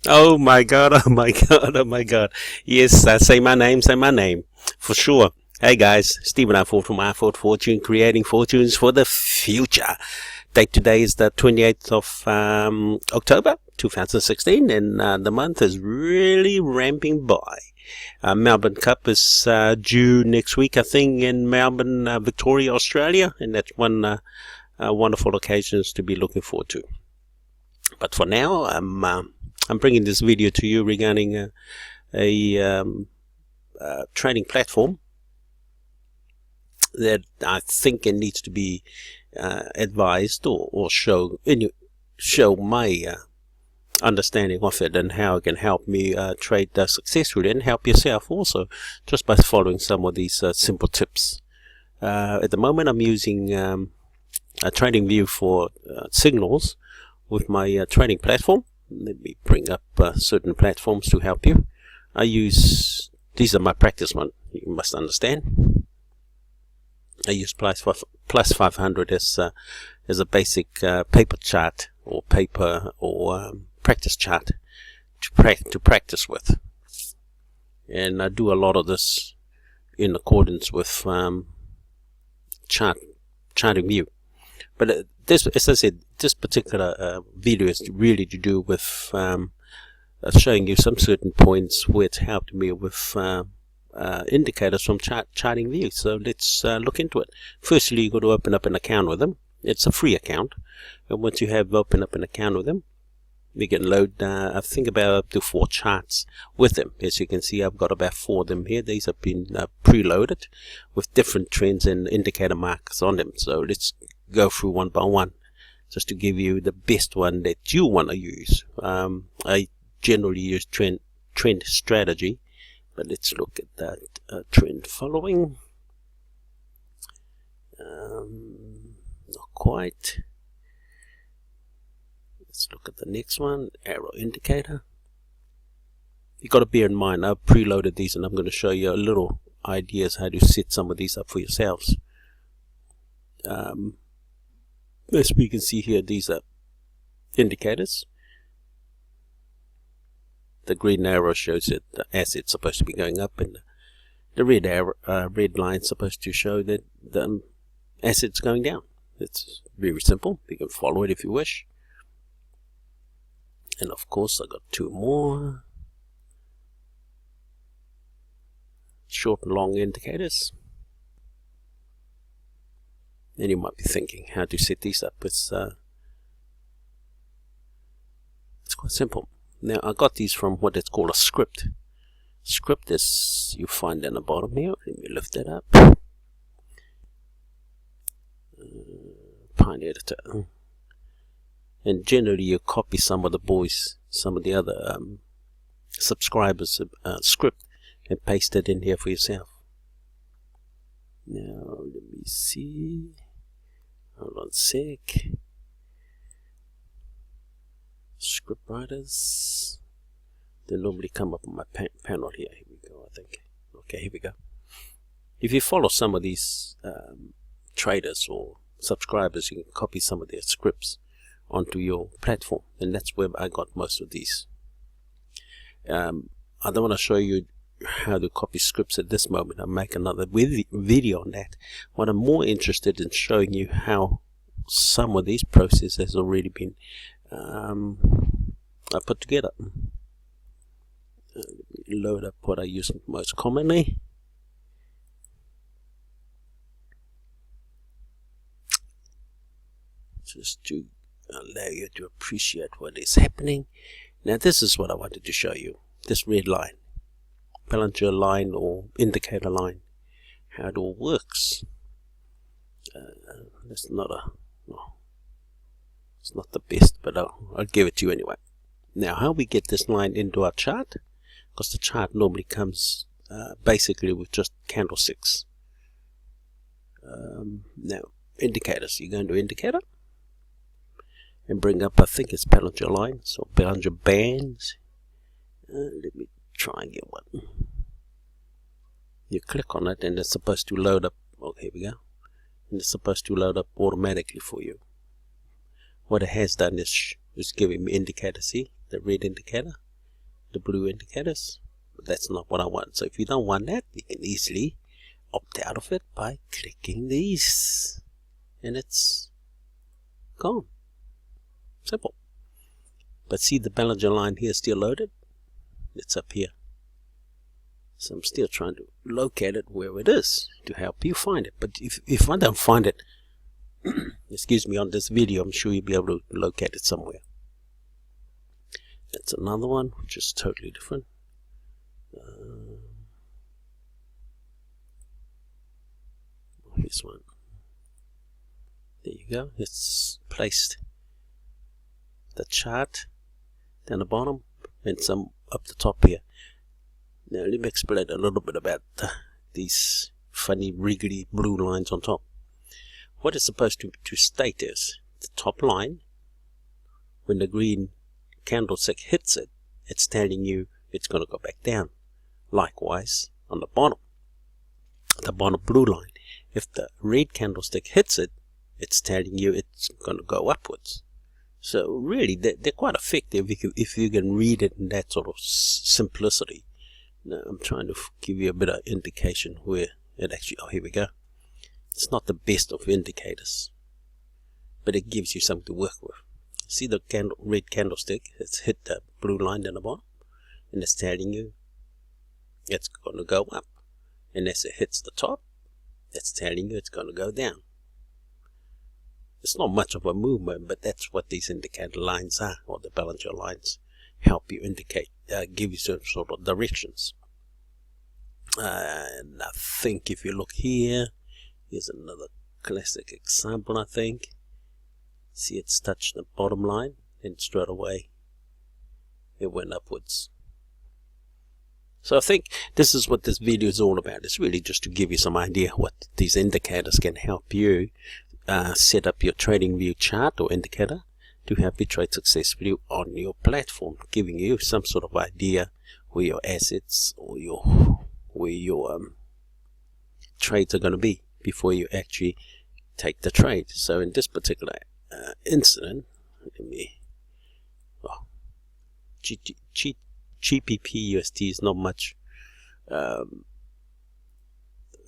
Oh my god, oh my god, oh my god. Yes, say my name, for sure. Hey guys, Stephen I4 from I4 Fortune, creating fortunes for the future. Date today is the 28th of October 2016, and the month is really ramping by. Melbourne Cup is due next week, I think, in Melbourne, Victoria, Australia, and that's one wonderful occasion to be looking forward to. But for now, I'm bringing this video to you regarding a trading platform that I think it needs to be advised or show my understanding of it and how it can help me trade successfully, and help yourself also just by following some of these simple tips. At the moment, I'm using a TradingView for signals with my trading platform. Let me bring up certain platforms to help you. These are my practice ones, you must understand. I use plus 500 as a basic paper chart or practice chart to practice with, and I do a lot of this in accordance with TradingView. But this, as I said, this particular video is really to do with showing you some certain points where it's helped me with indicators from TradingView. So let's look into it. Firstly, you got to open up an account with them. It's a free account, and once you have opened up an account with them, we can load I think about up to 4 charts with them. As you can see, I've got about 4 of them here. These have been preloaded with different trends and indicator markers on them. So let's go through one by one just to give you the best one that you want to use. I generally use trend strategy, but let's look at that trend following. Not quite. Let's look at the next one, arrow indicator. You got to bear in mind, I've preloaded these, and I'm going to show you a little ideas how to set some of these up for yourselves. As we can see here, these are indicators. The green arrow shows that the asset's supposed to be going up, and the red arrow, red line supposed to show that the asset's going down. It's very simple. You can follow it if you wish. And of course, I got 2 more short and long indicators. And you might be thinking how to set these up. It's quite simple. Now, I got these from what it's called a script. Script is, you find down the bottom here. Let me lift that up. Pine Editor. And generally, you copy some of the other subscribers' script and paste it in here for yourself. Now, let me see. Hold on a sec. Script writers. They normally come up on my panel here. Here we go, I think. Okay, here we go. If you follow some of these traders or subscribers, you can copy some of their scripts onto your platform, and that's where I got most of these. I don't want to show you how to copy scripts at this moment. I'll make another video on that. What I'm more interested in showing you how some of these processes has already been I put together. Load up what I use most commonly. Just to allow you to appreciate what is happening. Now, this is what I wanted to show you. This red line, Bollinger line or indicator line, how it all works. It's not the best, but I'll give it to you anyway. Now, how we get this line into our chart, because the chart normally comes basically with just candlesticks. Now, indicators. You go into indicator and bring up, I think it's Bollinger lines or Bollinger bands. Let me try and get one. You click on it and it's supposed to load up. Oh, here we go. And it's supposed to load up automatically for you. What it has done is It's giving me indicators. See the red indicator, the blue indicators. But that's not what I want. So if you don't want that, you can easily opt out of it by clicking these, and it's gone. Simple. But see the Bollinger line here still loaded? It's up here. So I'm still trying to locate it where it is to help you find it. But if I don't find it, excuse me, on this video, I'm sure you'll be able to locate it somewhere. That's another one, which is totally different. This one. There you go. It's placed the chart down the bottom and some up the top here. Now let me explain a little bit about these funny wriggly blue lines on top. What it's supposed to state is the top line, when the green candlestick hits it, it's telling you it's going to go back down. Likewise on the bottom blue line, if the red candlestick hits it, it's telling you it's going to go upwards. So really they're quite effective if you can read it in that sort of simplicity. Now I'm trying to give you a bit of indication where it actually, oh, here we go. It's not the best of indicators, but it gives you something to work with. See the red candlestick, it's hit the blue line down the bottom, and it's telling you it's going to go up. And as it hits the top, it's telling you it's going to go down. It's not much of a movement, but that's what these indicator lines are, or the Bollinger lines help you indicate, give you some sort of directions. And I think if you look here, here's another classic example, I think. See, it's touched the bottom line, and straight away it went upwards. So I think this is what this video is all about. It's really just to give you some idea what these indicators can help you set up your TradingView chart or indicator to help you trade successfully on your platform, giving you some sort of idea where your assets or where your trades are going to be before you actually take the trade. So in this particular incident, let me, GBP USD is not much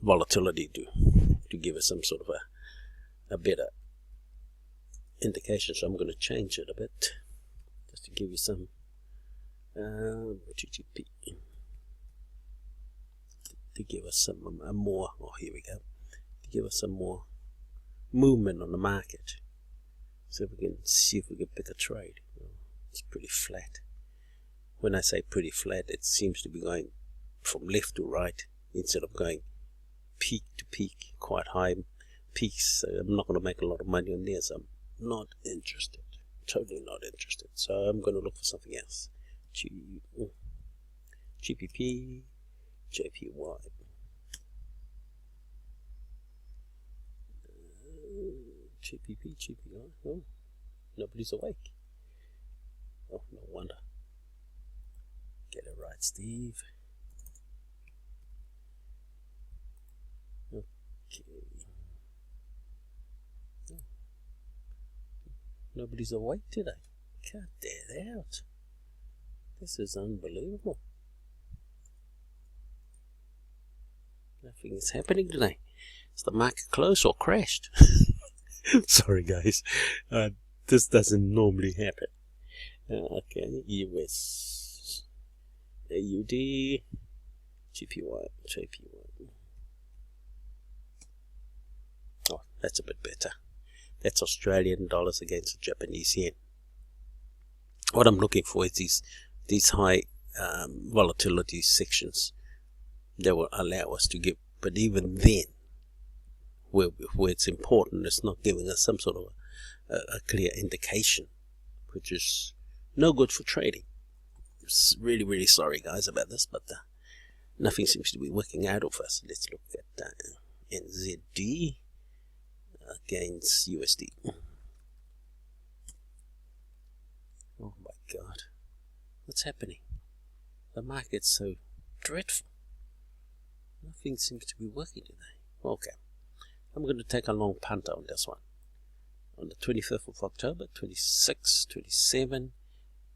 volatility to give us some sort of a better indication. So I'm going to change it a bit just to give you some GBP to give us some more. Oh, here we go. To give us some more movement on the market, so we can see if we can pick a trade. It's pretty flat. When I say pretty flat, it seems to be going from left to right instead of going peak to peak, quite high peaks. So I'm not going to make a lot of money on this. I'm not interested, totally not interested. So I'm going to look for something else. GBP, JPY. GBP, JPY. Oh, nobody's awake. Oh, no wonder. Get it right, Steve. Okay. Oh. Nobody's awake today. Cut that out. This is unbelievable. Nothing is happening today. Is the market closed or crashed? Sorry guys, this doesn't normally happen. Okay, US, AUD, GPY, JPY. Oh, that's a bit better. That's Australian dollars against the Japanese yen. What I'm looking for is these high volatility sections that will allow us to give, but even then, where it's important, it's not giving us some sort of a clear indication, which is no good for trading. Really, really sorry guys about this, but nothing seems to be working out of us. Let's look at NZD against USD. Oh my god, what's happening? The market's so dreadful. Nothing seems to be working today. Okay, I'm going to take a long punt on this one. on the 25th of October, 26, 27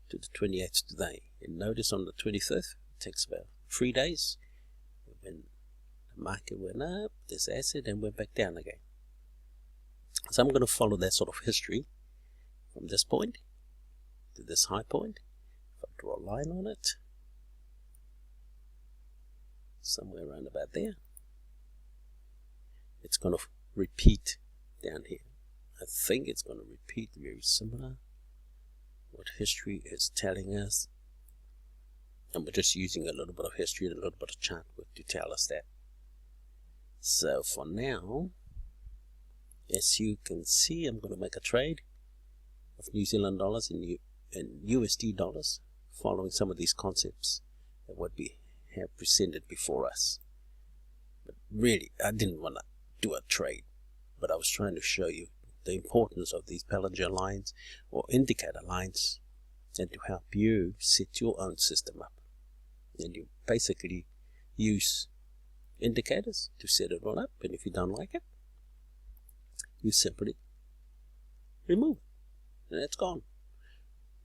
to the 28th today. And notice on the 25th, it takes about 3 days. When the market went up, this asset, and went back down again. So I'm going to follow that sort of history from this point to this high point. If I draw a line on it, somewhere around about there, it's going to repeat down here. I think it's going to repeat very similar what history is telling us, and we're just using a little bit of history and a little bit of chart work to tell us that. So for now, as you can see, I'm going to make a trade of New Zealand dollars and USD dollars, following some of these concepts that what we have presented before us. But really, I didn't want to do a trade, but I was trying to show you the importance of these Bollinger lines or indicator lines, and to help you set your own system up. And you basically use indicators to set it all up, and if you don't like it, you simply remove it, and it's gone.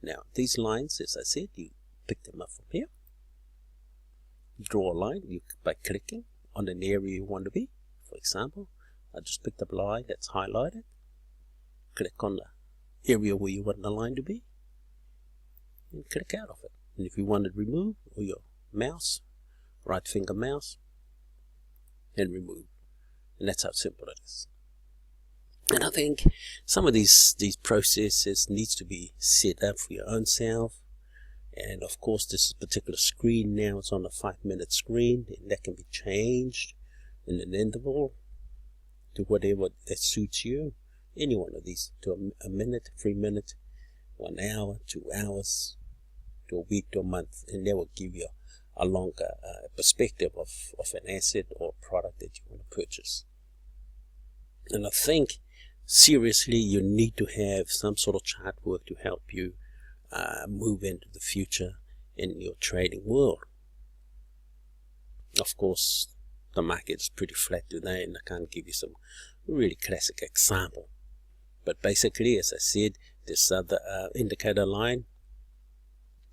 Now these lines, as I said, you pick them up from here, draw a line by clicking on an area you want to be. For example, I just picked up a line that's highlighted, click on the area where you want the line to be, and click out of it. And if you want to remove, or your mouse, right finger mouse, and remove. And that's how simple it is. And I think some of these processes needs to be set up for your own self. And of course, this particular screen now is on a 5-minute screen, and that can be changed in an interval to whatever that suits you. Any one of these, to a minute, 3 minutes, 1 hour, 2 hours, to a week, to a month, and that will give you a longer perspective of an asset or product that you want to purchase. And I think seriously you need to have some sort of chart work to help you move into the future in your trading world. Of course, the market is pretty flat today, and I can't give you some really classic example. But basically, as I said, this other indicator line,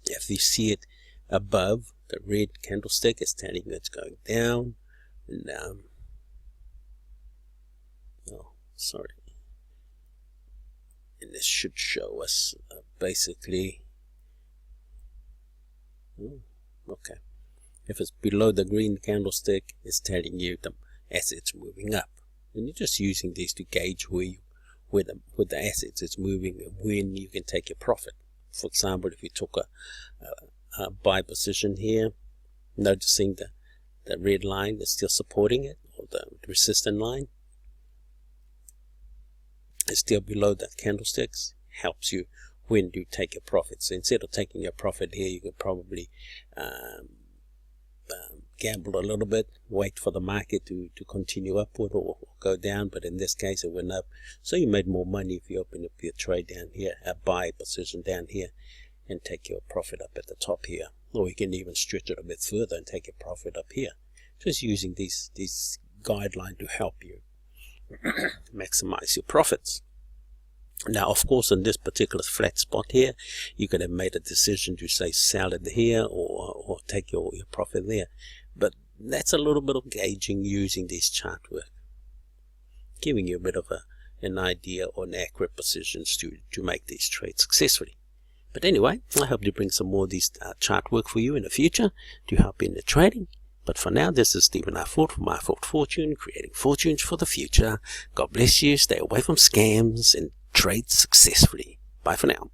if you see it above the red candlestick, is telling you it's going down. And and this should show us basically, okay, if it's below the green candlestick, it's telling you the assets moving up, and you're just using these to gauge where the assets is moving and when you can take your profit. For example, if you took a buy position here, noticing the red line is still supporting it, or the resistance line is still below the candlesticks, helps you when you take your profit. So instead of taking your profit here, you could probably gamble a little bit, wait for the market to continue upward or go down, but in this case it went up, so you made more money if you open up your trade down here, a buy position down here, and take your profit up at the top here. Or you can even stretch it a bit further and take your profit up here, just using these guidelines to help you maximize your profits. Now, of course, in this particular flat spot here, you could have made a decision to say sell it here or take your profit there. But that's a little bit of gauging using these chart work, giving you a bit of an idea on accurate positions to make these trades successfully. But anyway, I hope to bring some more of these chart work for you in the future to help in the trading. But for now, this is Stephen R. Ford from iFord Fortune, creating fortunes for the future. God bless you, stay away from scams, and trade successfully. Bye for now.